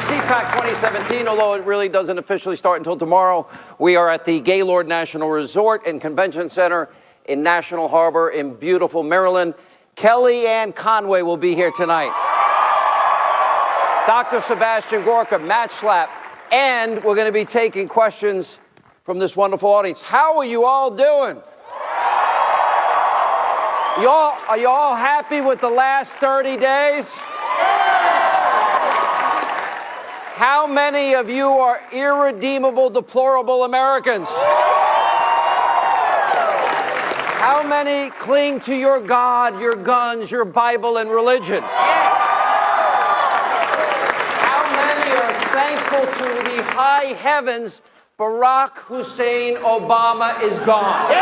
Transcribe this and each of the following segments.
CPAC 2017, although it really doesn't officially start until tomorrow. We are at the Gaylord National Resort and Convention Center in National Harbor in beautiful Maryland. Kellyanne Conway will be here tonight. Dr. Sebastian Gorka, Matt Schlapp, and we're going to be taking questions from this wonderful audience. How are you all doing? Are you all happy with the last 30 days? How many of you are irredeemable, deplorable Americans? How many cling to your God, your guns, your Bible, and religion? How many are thankful to the high heavens Barack Hussein Obama is gone?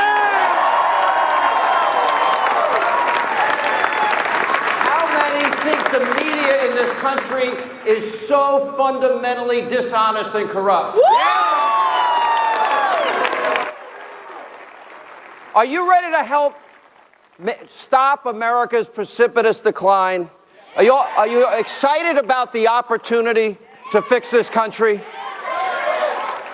How many think the media in this country is so fundamentally dishonest and corrupt? Are you ready to help stop America's precipitous decline? Are you excited about the opportunity to fix this country?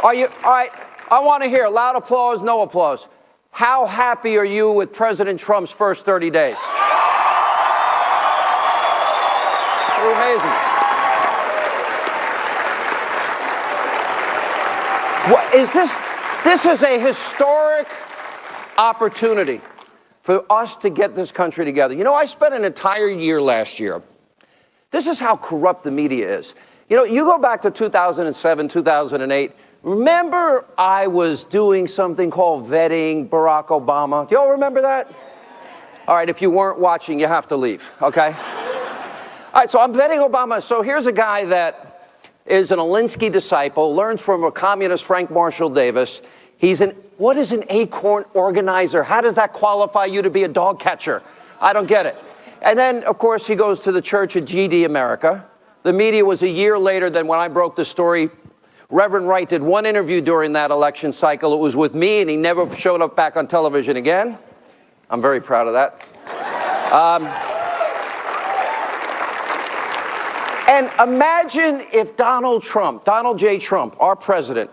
Are you? All right, I want to hear loud applause, no applause. How happy are you with President Trump's first 30 days? They're amazing. What is this? This is a historic opportunity for us to get this country together. You know, I spent an entire year last year. This is how corrupt the media is. You know, you go back to 2007, 2008. Remember I was doing something called vetting Barack Obama? Do you all remember that? All right, if you weren't watching, you have to leave, okay? All right, so I'm vetting Obama. So here's a guy that is an Alinsky disciple, learns from a communist Frank Marshall Davis. What is an acorn organizer? How does that qualify you to be a dog catcher? I don't get it. And then, of course, he goes to the Church of GD America. The media was a year later than when I broke the story. Reverend Wright did one interview during that election cycle. It was with me, and he never showed up back on television again. I'm very proud of that. And imagine if Donald J. Trump, our president,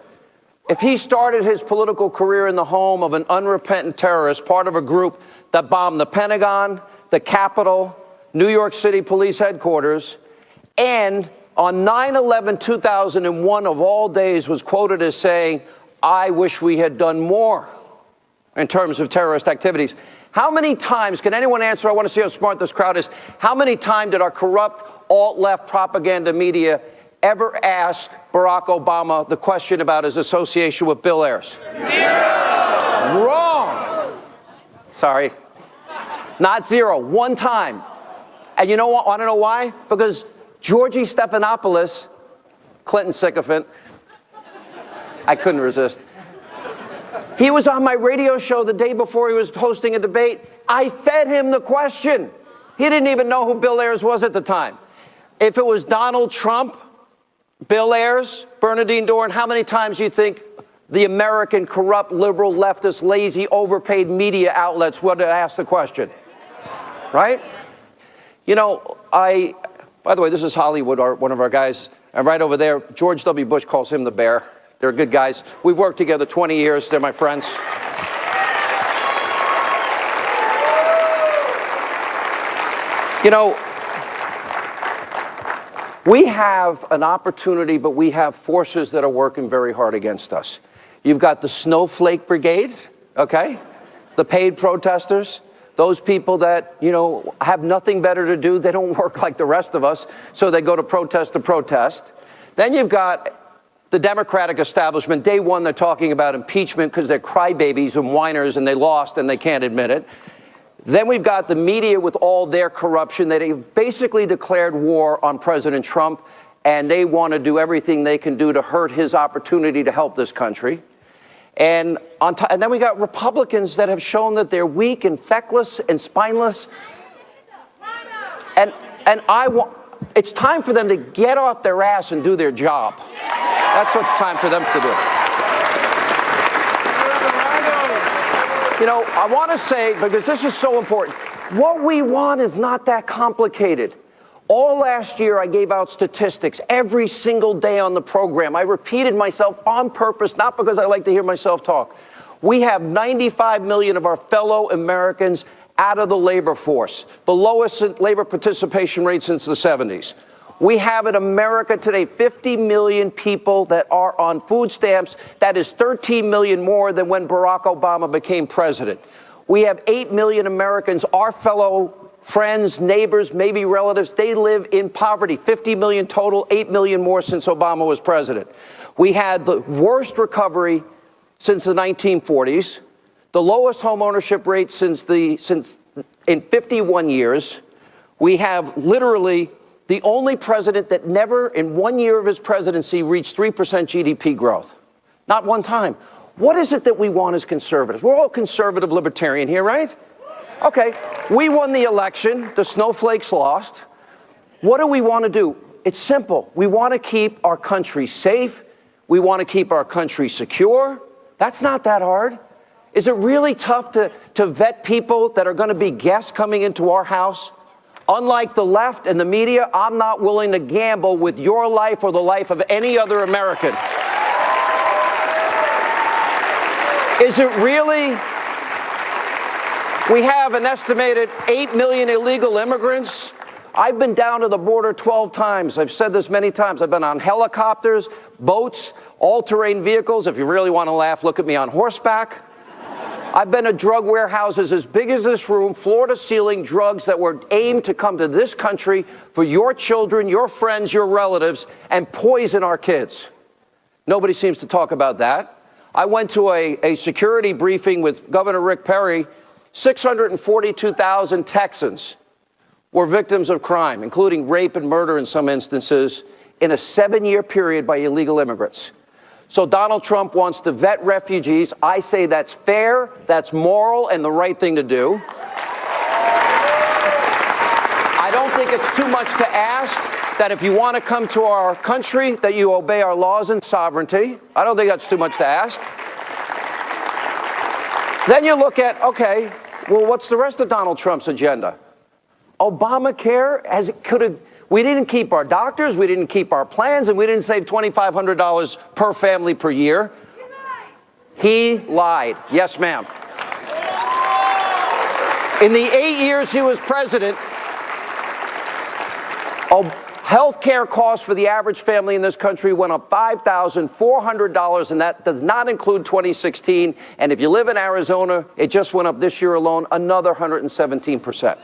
if he started his political career in the home of an unrepentant terrorist, part of a group that bombed the Pentagon, the Capitol, New York City Police Headquarters, and on 9/11/2001 of all days was quoted as saying, "I wish we had done more in terms of terrorist activities." How many times, can anyone answer? I want to see how smart this crowd is. How many times did our corrupt alt-left propaganda media ever ask Barack Obama the question about his association with Bill Ayers? Zero. Wrong. Sorry. Not zero. One time. And you know what? I don't know why. Because Georgie Stephanopoulos, Clinton sycophant, I couldn't resist. He was on my radio show the day before he was hosting a debate. I fed him the question. He didn't even know who Bill Ayers was at the time. If it was Donald Trump, Bill Ayers, Bernardine Dohrn, how many times do you think the American corrupt, liberal, leftist, lazy, overpaid media outlets would ask the question? Right? You know, by the way, this is Hollywood, one of our guys, and right over there, George W. Bush calls him the bear. They're good guys. We've worked together 20 years. They're my friends. You know, we have an opportunity, but we have forces that are working very hard against us. You've got the Snowflake Brigade, okay? The paid protesters, those people that, you know, have nothing better to do. They don't work like the rest of us, so they go to protest to protest. Then you've got the Democratic establishment. Day one, they're talking about impeachment because they're crybabies and whiners and they lost and they can't admit it. Then we've got the media with all their corruption. They've basically declared war on President Trump, and they want to do everything they can do to hurt his opportunity to help this country. And then we got Republicans that have shown that they're weak and feckless and spineless. And it's time for them to get off their ass and do their job. That's what it's time for them to do. You know, I want to say, because this is so important, what we want is not that complicated. All last year, I gave out statistics every single day on the program. I repeated myself on purpose, not because I like to hear myself talk. We have 95 million of our fellow Americans out of the labor force, the lowest labor participation rate since the 70s. We have in America today 50 million people that are on food stamps. That is 13 million more than when Barack Obama became president. We have 8 million Americans, our fellow friends, neighbors, maybe relatives, they live in poverty. 50 million total, 8 million more since Obama was president. We had the worst recovery since the 1940s, the lowest home ownership rate since in 51 years. We have literally the only president that never in 1 year of his presidency reached 3% GDP growth. Not one time. What is it that we want as conservatives? We're all conservative libertarian here, right? Okay, we won the election, the snowflakes lost. What do we want to do? It's simple. We want to keep our country safe. We want to keep our country secure. That's not that hard. Is it really tough to vet people that are going to be guests coming into our house? Unlike the left and the media, I'm not willing to gamble with your life or the life of any other American. Is it really? We have an estimated 8 million illegal immigrants. I've been down to the border 12 times. I've said this many times. I've been on helicopters, boats, all-terrain vehicles. If you really want to laugh, look at me on horseback. I've been to drug warehouses as big as this room, floor-to-ceiling drugs that were aimed to come to this country for your children, your friends, your relatives, and poison our kids. Nobody seems to talk about that. I went to a security briefing with Governor Rick Perry. 642,000 Texans were victims of crime, including rape and murder in some instances, in a 7-year period by illegal immigrants. So Donald Trump wants to vet refugees. I say that's fair, that's moral, and the right thing to do. I don't think it's too much to ask that if you want to come to our country, that you obey our laws and sovereignty. I don't think that's too much to ask. Then you look at, okay, well, what's the rest of Donald Trump's agenda? Obamacare, we didn't keep our doctors, we didn't keep our plans, and we didn't save $2,500 per family per year. He lied. Yes, ma'am. In the 8 years he was president, health care costs for the average family in this country went up $5,400, and that does not include 2016. And if you live in Arizona, it just went up this year alone another 117%.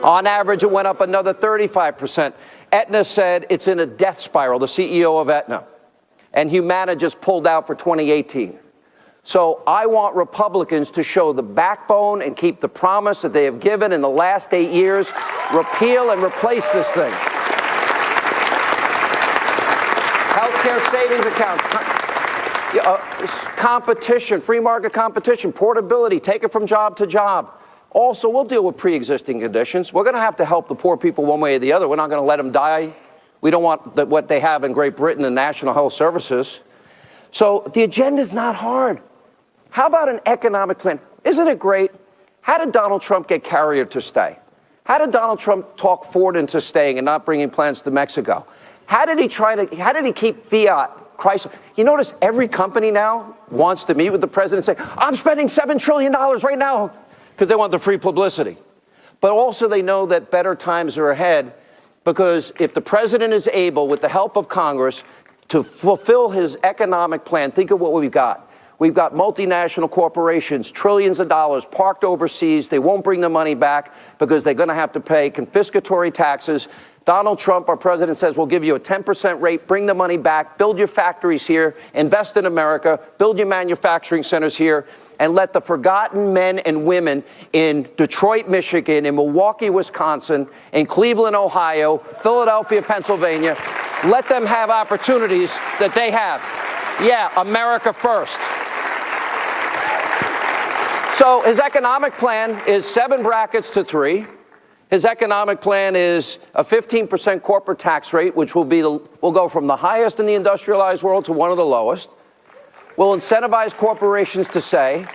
On average, it went up another 35%. Aetna said it's in a death spiral, the CEO of Aetna. And Humana just pulled out for 2018. So I want Republicans to show the backbone and keep the promise that they have given in the last 8 years. Repeal and replace this thing. Healthcare savings accounts. Competition, free market competition, portability, take it from job to job. Also, we'll deal with pre-existing conditions. We're going to have to help the poor people one way or the other. We're not going to let them die. We don't want what they have in Great Britain and National Health Services. So the agenda is not hard. How about an economic plan? Isn't it great? How did Donald Trump get Carrier to stay? How did Donald Trump talk Ford into staying and not bringing plants to Mexico? How did he keep Fiat, Chrysler? You notice every company now wants to meet with the president and say, I'm spending $7 trillion right now, because they want the free publicity. But also they know that better times are ahead, because if the president is able, with the help of Congress, to fulfill his economic plan, think of what we've got. We've got multinational corporations, trillions of dollars parked overseas. They won't bring the money back because they're going to have to pay confiscatory taxes. Donald Trump, our president, says we'll give you a 10% rate, bring the money back, build your factories here, invest in America, build your manufacturing centers here, and let the forgotten men and women in Detroit, Michigan, in Milwaukee, Wisconsin, in Cleveland, Ohio, Philadelphia, Pennsylvania, let them have opportunities that they have. Yeah, America first. So his economic plan is 7 brackets to 3. His economic plan is a 15% corporate tax rate, which will go from the highest in the industrialized world to one of the lowest. We'll incentivize corporations to say,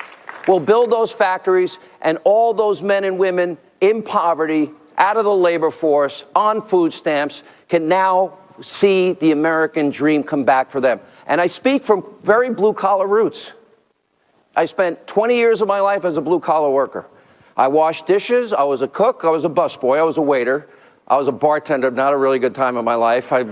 we'll build those factories, and all those men and women in poverty out of the labor force, on food stamps, can now see the American dream come back for them. And I speak from very blue-collar roots. I spent 20 years of my life as a blue-collar worker. I washed dishes, I was a cook, I was a busboy, I was a waiter, I was a bartender, not a really good time in my life. I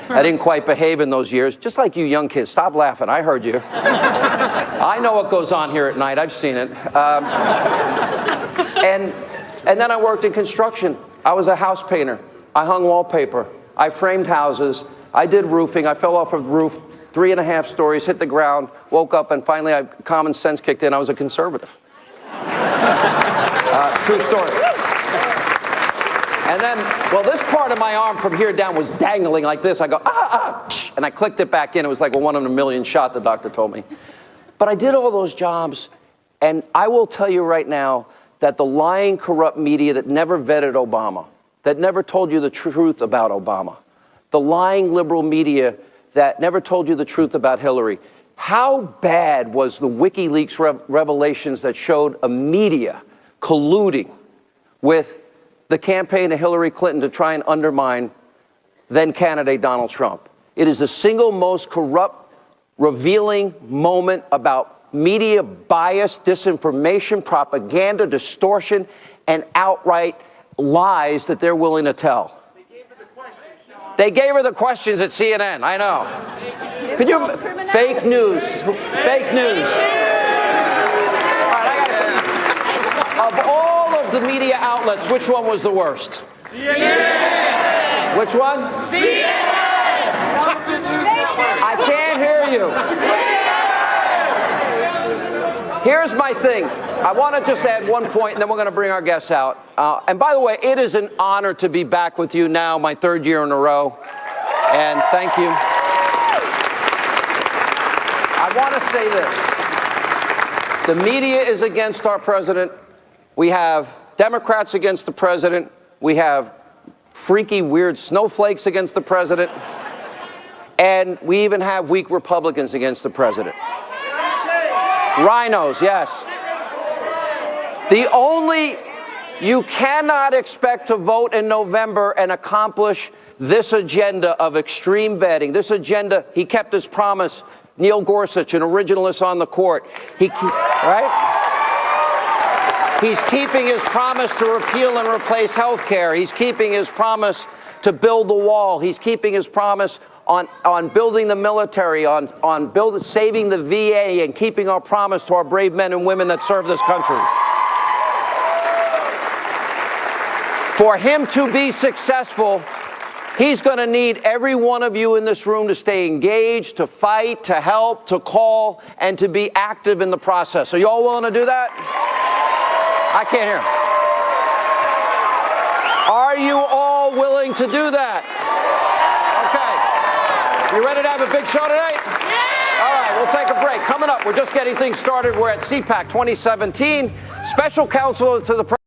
didn't quite behave in those years, just like you young kids. Stop laughing, I heard you. I know what goes on here at night, I've seen it. And then I worked in construction. I was a house painter. I hung wallpaper. I framed houses. I did roofing. I fell off a roof 3.5 stories, hit the ground, woke up, and finally common sense kicked in. I was a conservative. True story. And then, well, this part of my arm from here down was dangling like this. I go, and I clicked it back in. It was like a 1 in a million shot, the doctor told me. But I did all those jobs, and I will tell you right now that the lying, corrupt media that never vetted Obama, that never told you the truth about Obama, the lying liberal media that never told you the truth about Hillary. How bad was the WikiLeaks revelations that showed a media colluding with the campaign of Hillary Clinton to try and undermine then-candidate Donald Trump? It is the single most corrupt, revealing moment about media bias, disinformation, propaganda, distortion, and outright lies that they're willing to tell. They gave her the questions at CNN, I know. Could you, fake news, fake news. All right, of all of the media outlets, which one was the worst? CNN. Which one? CNN. I can't hear you. Here's my thing. I want to just add one point, and then we're going to bring our guests out. And by the way, it is an honor to be back with you now, my 3rd year in a row. And thank you. I want to say this. The media is against our president. We have Democrats against the president. We have freaky, weird snowflakes against the president. And we even have weak Republicans against the president. Rhinos, yes. You cannot expect to vote in November and accomplish this agenda of extreme vetting. This agenda, he kept his promise. Neil Gorsuch, an originalist on the court. Right? He's keeping his promise to repeal and replace health care. He's keeping his promise to build the wall. He's keeping his promise on building the military, on saving the VA, and keeping our promise to our brave men and women that serve this country. For him to be successful, he's going to need every one of you in this room to stay engaged, to fight, to help, to call, and to be active in the process. Are you all willing to do that? I can't hear. Are you all willing to do that? Okay. You ready to have a big show tonight? Yeah. All right, we'll take a break. Coming up, we're just getting things started. We're at CPAC 2017. Special counsel to the president.